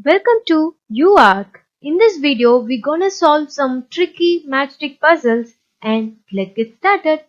Welcome to UARC. In this video, we're gonna solve some tricky matchstick puzzles and let's get started.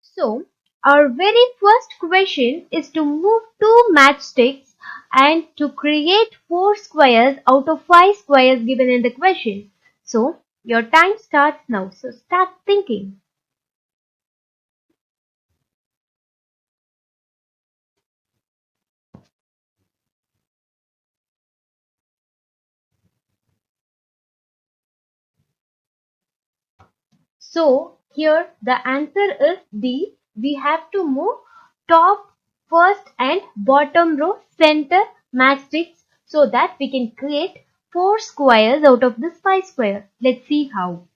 So, our very first question is to move two matchsticks and to create four squares out of five squares given in the question. So, your time starts now. So, start thinking. So here the answer is D. We have to move top, first and bottom row center matchsticks so that we can create four squares out of this five square. Let's see how.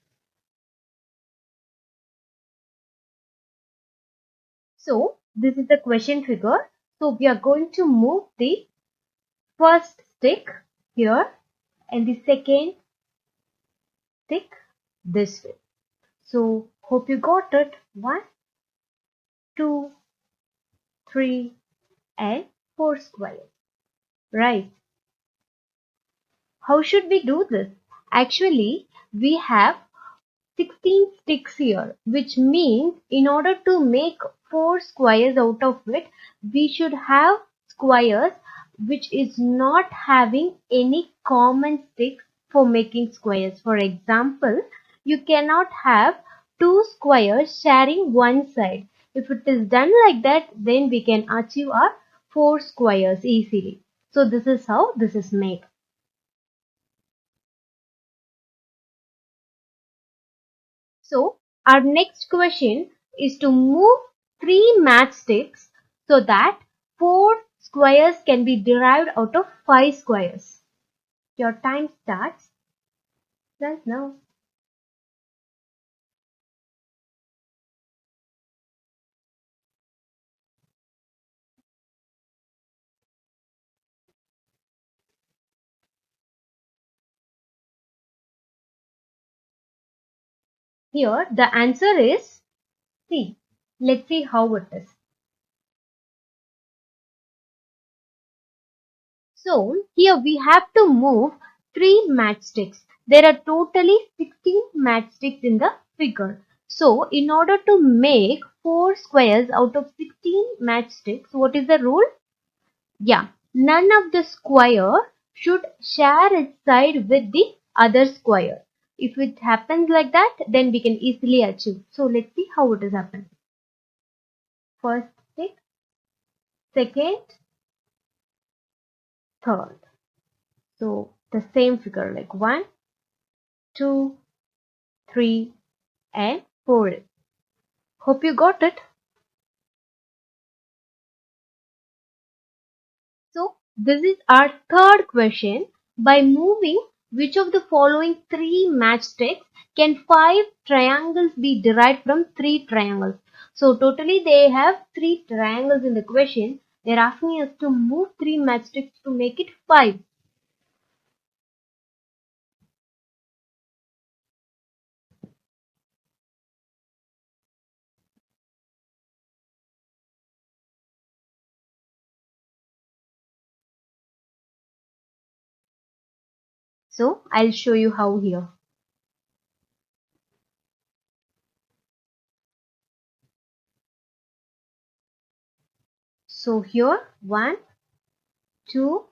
So this is the question figure. So we are going to move the first stick here and the second stick this way. So hope you got it. 1, 2, 3 and 4 squares. Right. How should we do this? Actually, we have 16 sticks here, which means in order to make 4 squares out of it, we should have squares which is not having any common sticks for making squares. For example, you cannot have two squares sharing one side. If it is done like that, then we can achieve our 4 squares easily. So this is how this is made. So our next question is to move three matchsticks so that four squares can be derived out of five squares. Your time starts right now. Here the answer is C. Let's see how it is. So here we have to move three matchsticks. There are totally 16 matchsticks in the figure. So in order to make four squares out of 16 matchsticks, what is the rule? Yeah, none of the square should share its side with the other square. If it happens like that, then we can easily achieve. So let's see how it has happened. First stick, second, third. So the same figure like 1, 2, 3 and 4. Hope you got it. So this is our third question. By moving which of the following three matchsticks can five triangles be derived from three triangles? So totally they have three triangles in the question. They're asking us to move three matchsticks to make it five. So I'll show you how here. So here 1, 2,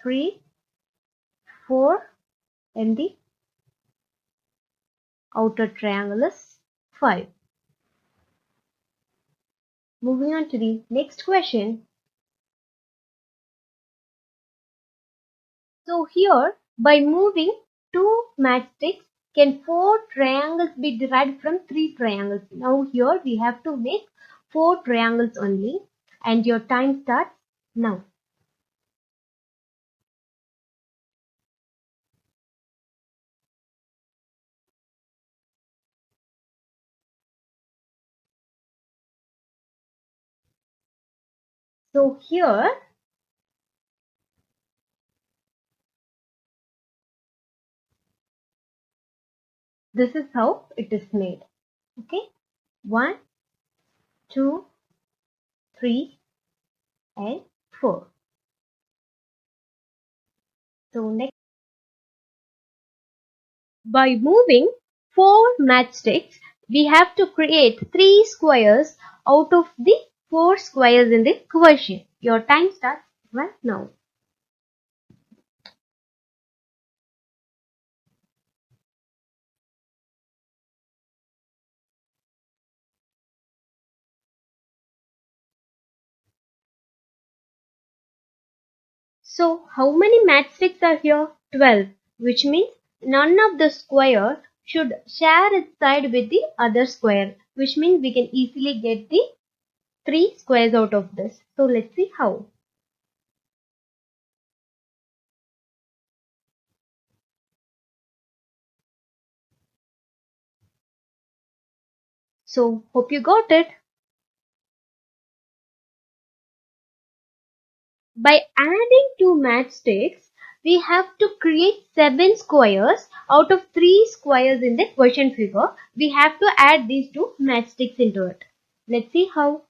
3, 4 and the outer triangle is 5. Moving on to the next question. So here, by moving two matchsticks, can four triangles be derived from three triangles? Now here we have to make four triangles only and your time starts now. So here this is how it is made. Okay, 1, 2, 3 and 4. So next, by moving 4 matchsticks, we have to create 3 squares out of the 4 squares in the question. Your time starts right now. So how many matchsticks are here? 12, which means none of the square should share its side with the other square, which means we can easily get the 3 squares out of this. So let's see how. So hope you got it. By adding 2 matchsticks, we have to create 7 squares out of 3 squares in the question figure. We have to add these 2 matchsticks into it. Let's see how.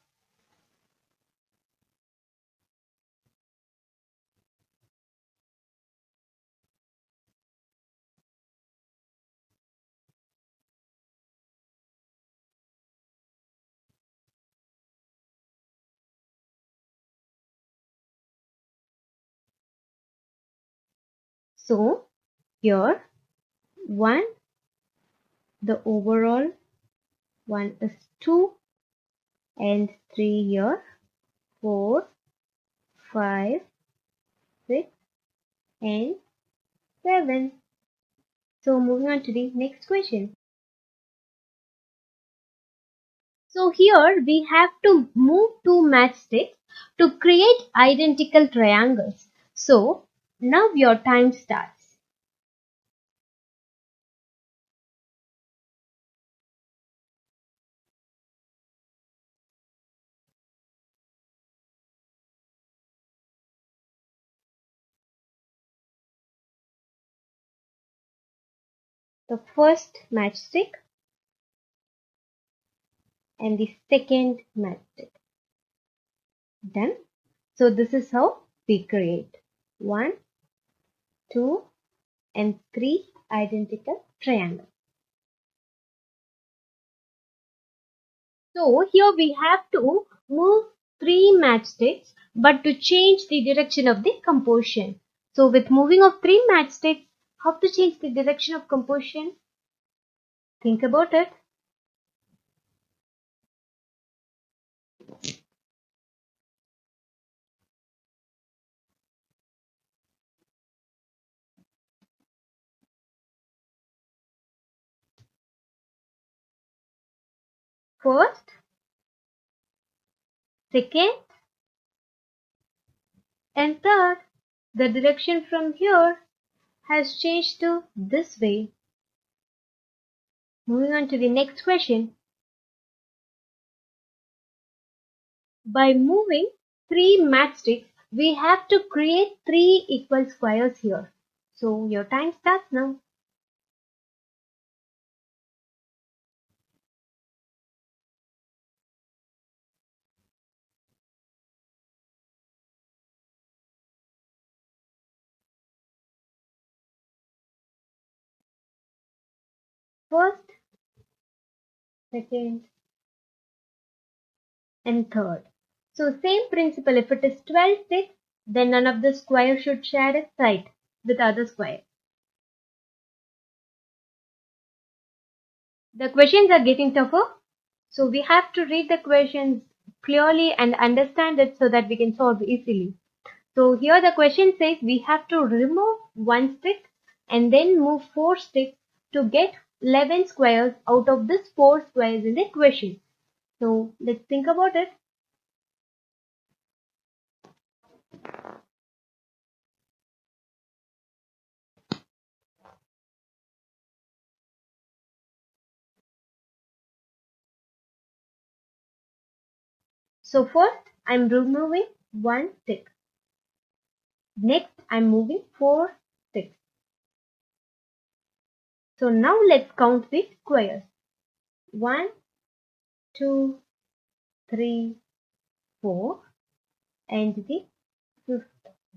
So here 1, the overall one is 2 and 3 here, 4, 5, 6 and 7. So moving on to the next question. So here we have to move 2 matchsticks to create identical triangles. So now your time starts. The first matchstick and the second matchstick. Done. So this is how we create 1, 2 and 3 identical triangles. So here we have to move 3 matchsticks but to change the direction of the composition. So with moving of 3 matchsticks, how to change the direction of composition? Think about it. First, second and third. The direction from here has changed to this way. Moving on to the next question. By moving 3 matchsticks, we have to create 3 equal squares here. So your time starts now. First, second and third. So same principle, if it is 12 sticks, then none of the square should share its side with other square. The questions are getting tougher, so we have to read the questions clearly and understand it so that we can solve easily. So here the question says we have to remove 1 stick and then move 4 sticks to get 11 squares out of this 4 squares in the question. So let's think about it. So first I'm removing 1 stick. Next, I'm moving 4 sticks. So now let's count the squares. 1, 2, 3, 4, and the fifth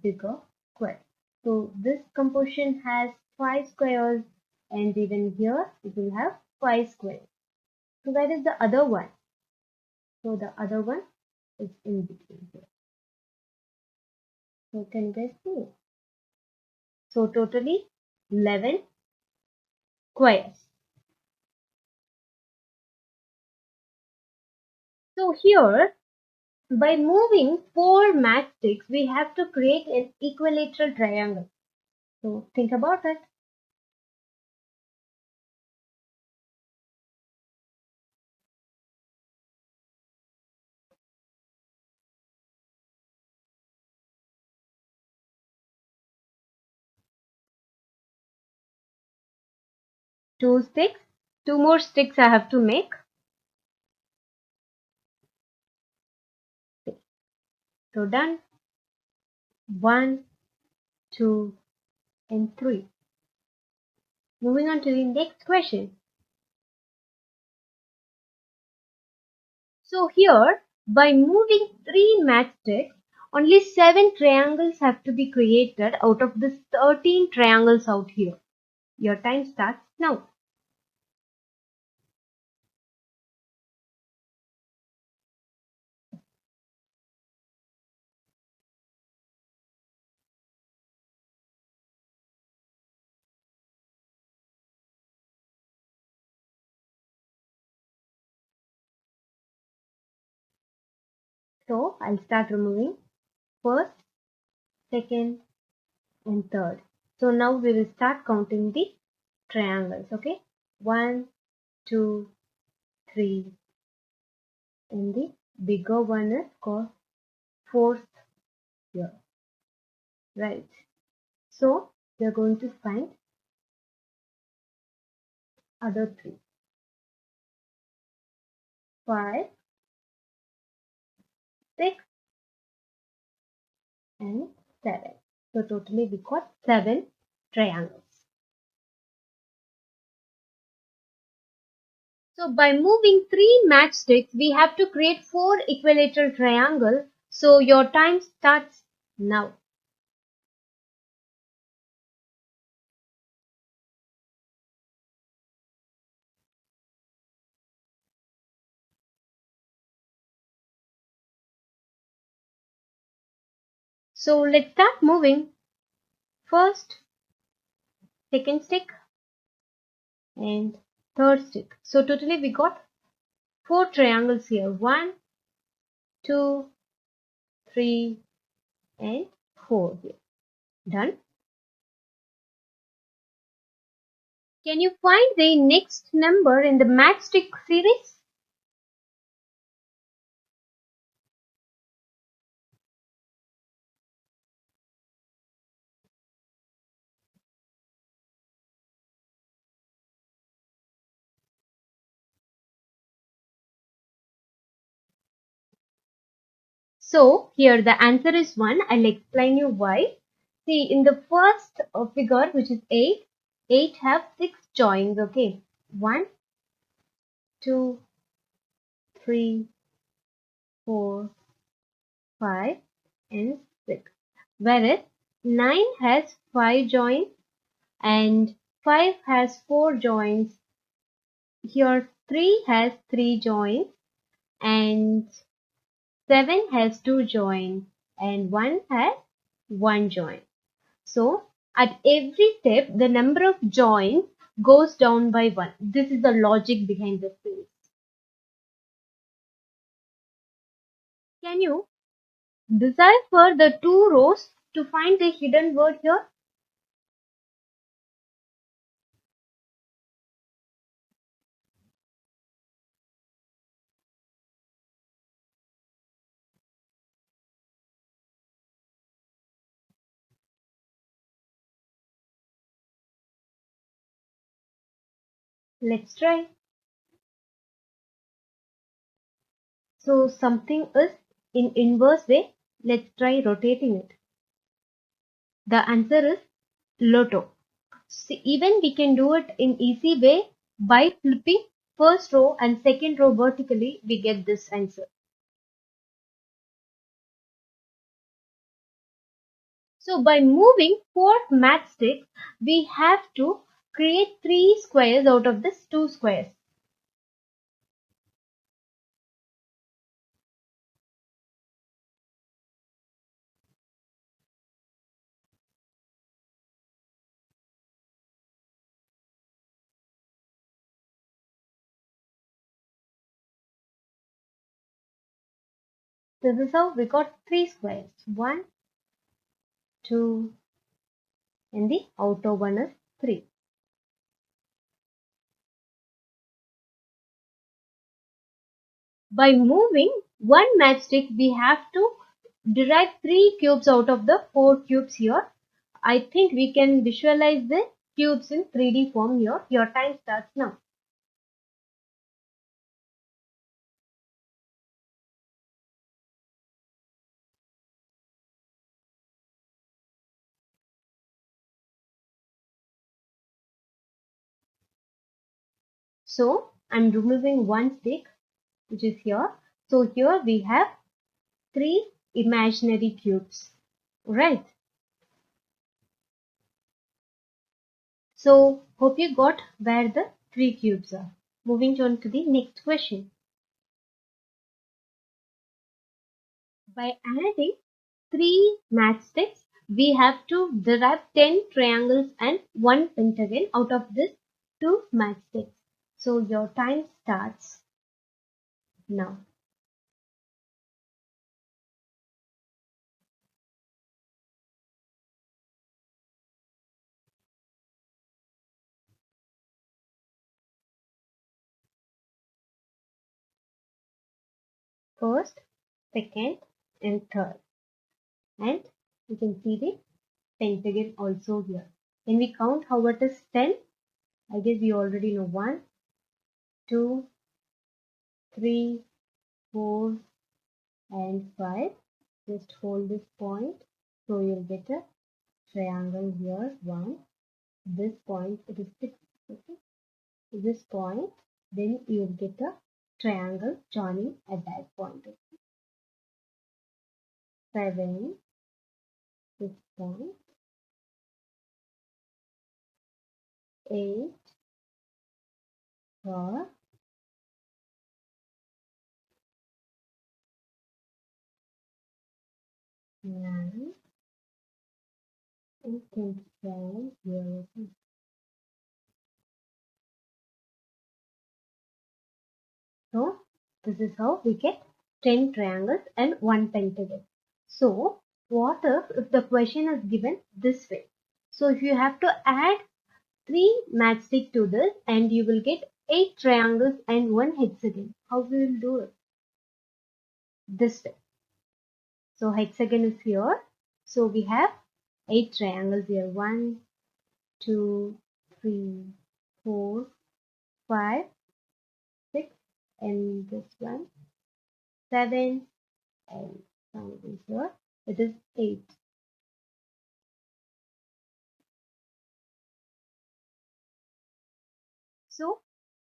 bigger square. So this composition has 5 squares, and even here it will have 5 squares. So where is the other one? So the other one is in between here. So can you guys see? So totally 11 squares. So here, by moving 4 matchsticks, we have to create an equilateral triangle. So think about it. Two sticks, 2 more sticks I have to make. So done. 1, 2, and 3. Moving on to the next question. So here, by moving 3 matchsticks, only 7 triangles have to be created out of the 13 triangles out here. Your time starts now. So I'll start removing first, second, and third. So now we will start counting the triangles. Okay, 1, 2, 3, and the bigger one is called fourth here, right? So we are going to find other 3, 5, 6, and 7. So totally we got 7 triangles. So by moving 3 matchsticks, we have to create 4 equilateral triangles. So your time starts now. So let's start moving. First, second stick, and third stick. So totally we got 4 triangles here. 1, 2, 3, and 4 here. Done. Can you find the next number in the matchstick series? So here the answer is 1. I'll explain you why. See, in the first figure, which is 8, 8 have 6 joins. Okay, 1, 2, 3, 4, 5, and 6. Whereas 9 has 5 joins and 5 has 4 joins. Here 3 has 3 joins and 7 has 2 joins and 1 has 1 join. So at every step the number of joins goes down by 1. This is the logic behind this thing. Can you decipher the 2 rows to find the hidden word here? Let's try. So something is in inverse way. Let's try rotating it. The answer is Lotto. See, even we can do it in easy way by flipping first row and second row vertically, we get this answer. So by moving 4 matchsticks, we have to create 3 squares out of this 2 squares. This is how we got 3 squares. 1, 2, and the outer one is 3. By moving 1 matchstick, we have to derive 3 cubes out of the 4 cubes here. I think we can visualize the cubes in 3D form here. Your time starts now. So I'm removing 1 stick, which is here. So here we have 3 imaginary cubes, right? So hope you got where the 3 cubes are. Moving on to the next question. By adding 3 matchsticks, we have to derive 10 triangles and 1 pentagon out of this 2 matchsticks. So your time starts now. First, second, and third. And you can see the pentagon also here. When we count how it is 10, I guess you already know 1, 2, 3, 4, and 5. Just hold this point. So you'll get a triangle here. 1. This point, it is 6. Okay. This point, then you'll get a triangle joining at that point. 7. This point. 8. 4. 9. And 27 here. So this is how we get 10 triangles and 1 pentagon. So what if the question is given this way? So if you have to add 3 matchstick to this and you will get 8 triangles and 1 hexagon. How we will do it? This way. So hexagon is here. So we have 8 triangles here. 1, 2, 3, 4, 5, 6, and this one 7, and something here. It is 8. So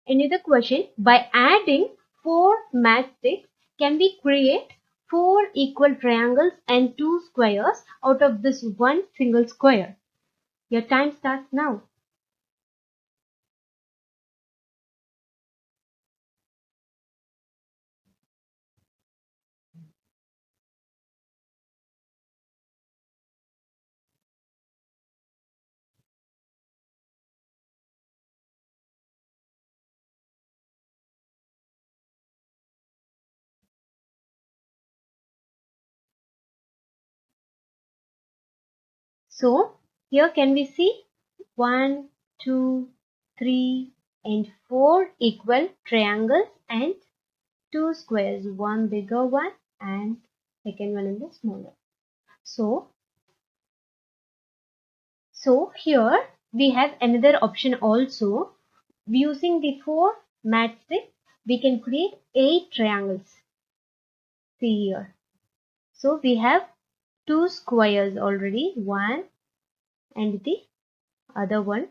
another question, by adding 4 matchsticks, can we create 4 equal triangles and 2 squares out of this one single square? Your time starts now. So here can we see 1, 2, 3, and 4 equal triangles and 2 squares, one bigger one and second one in the smaller. So here we have another option also. Using the 4 matchsticks, we can create 8 triangles. See here. So we have two squares already, one and the other one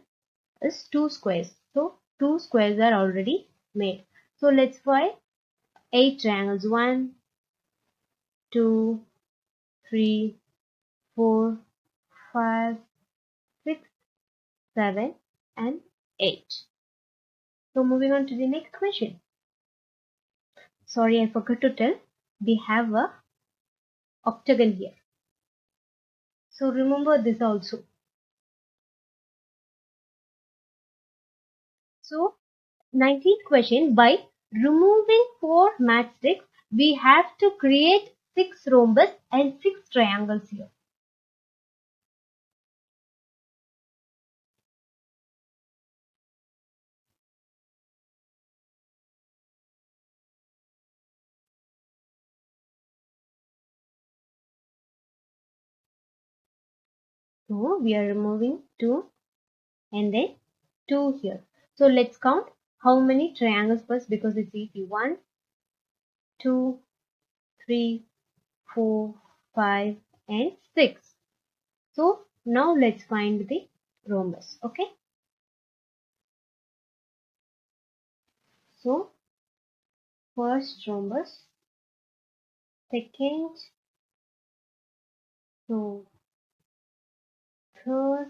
is two squares. So two squares are already made. So let's find 8 triangles. 1, 2, 3, 4, 5, 6, 7 and 8. So moving on to the next question. Sorry, I forgot to tell. We have a octagon here. So remember this also. So 19th question. By removing 4 matchsticks, we have to create 6 rhombus and 6 triangles here. So we are removing 2 and then 2 here. So let's count how many triangles first because it's easy. 1, 2, 3, 4, 5 and 6. So now let's find the rhombus. Okay. So first rhombus, second, so third,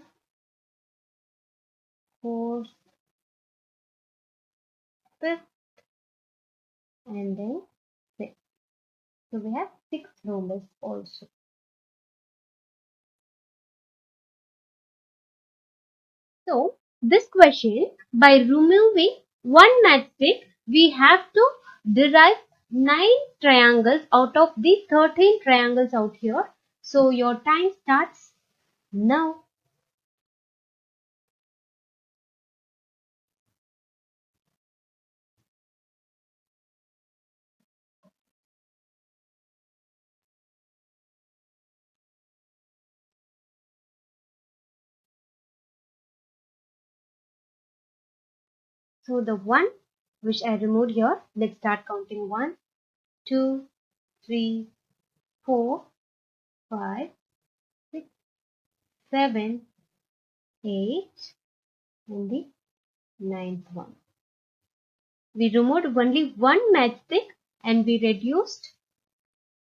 fourth, fifth and then sixth. So we have 6 rhombus also. So this question, by removing one matchstick, we have to derive 9 triangles out of the 13 triangles out here. So your time starts now. So the one which I removed here, let's start counting. 1, 2, 3, 4, 5, 6, 7, 8 and the ninth one. We removed only one matchstick and we reduced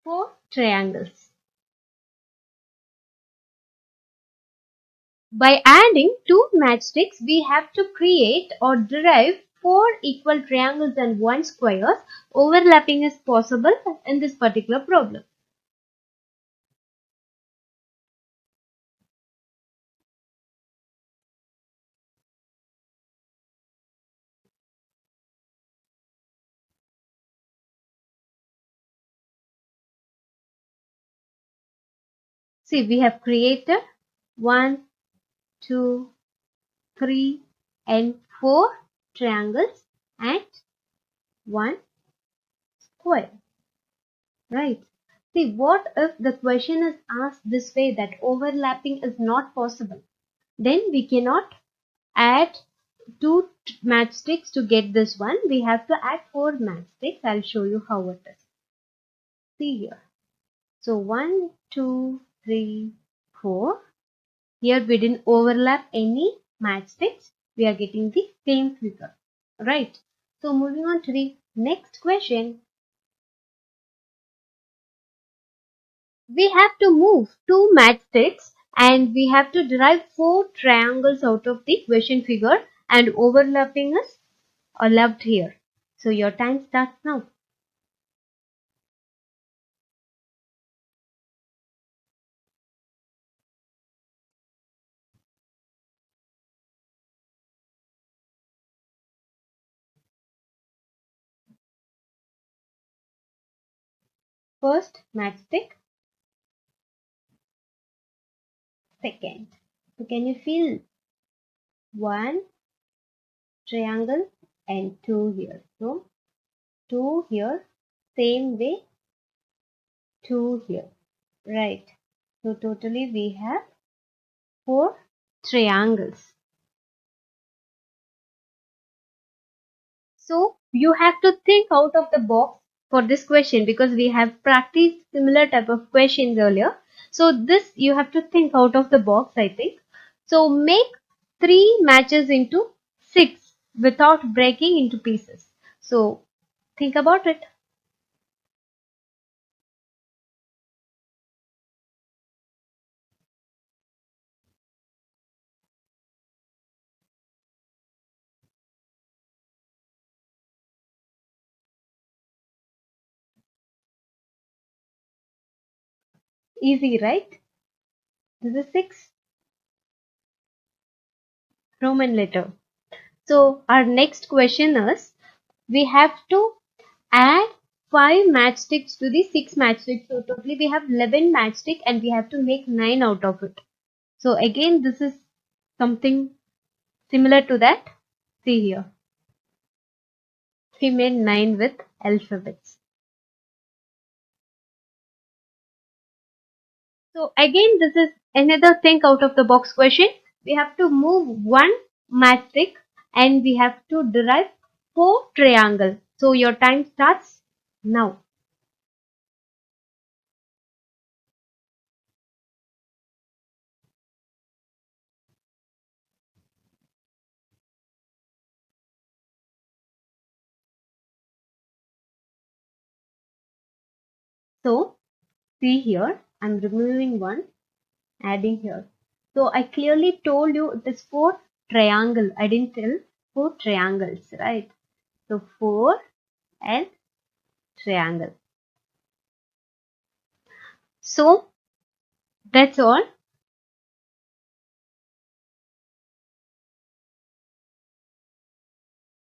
4 triangles. By adding 2 matchsticks, we have to create or derive 4 equal triangles and 1 square. Overlapping is possible in this particular problem. See, we have created 1, 2, 3 and 4 triangles and 1 square. Right. See, what if the question is asked this way, that overlapping is not possible? Then we cannot add 2 matchsticks to get this one. We have to add 4 matchsticks. I'll show you how it is. See here. So 1, 2, 3, 4. Here we didn't overlap any matchsticks. We are getting the same figure. Right. So moving on to the next question. We have to move 2 matchsticks and we have to derive 4 triangles out of the question figure, and overlapping is allowed here. So your time starts now. First matchstick, second. So can you feel 1 triangle and 2 here? So 2 here, same way 2 here. Right. So totally we have 4 triangles. So you have to think out of the box for this question because we have practiced similar type of questions earlier. So this you have to think out of the box, I think. So make 3 matches into 6 without breaking into pieces. So think about it. Easy, right? This is 6 Roman letter. So our next question is, we have to add 5 matchsticks to the 6 matchsticks. So totally we have 11 matchstick and we have to make 9 out of it. So again this is something similar to that. See here. We made 9 with alphabets. So again this is another think out of the box question. We have to move one matchstick and we have to derive 4 triangles. So your time starts now. So see here, I'm removing one, adding here. So I clearly told you it is 4 triangle. I didn't tell 4 triangles, right? So 4 and triangle. So that's all.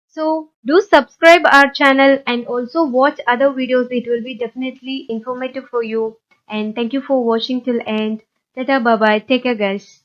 So do subscribe our channel and also watch other videos. It will be definitely informative for you. And thank you for watching till end. Tata, bye bye. Take care, guys.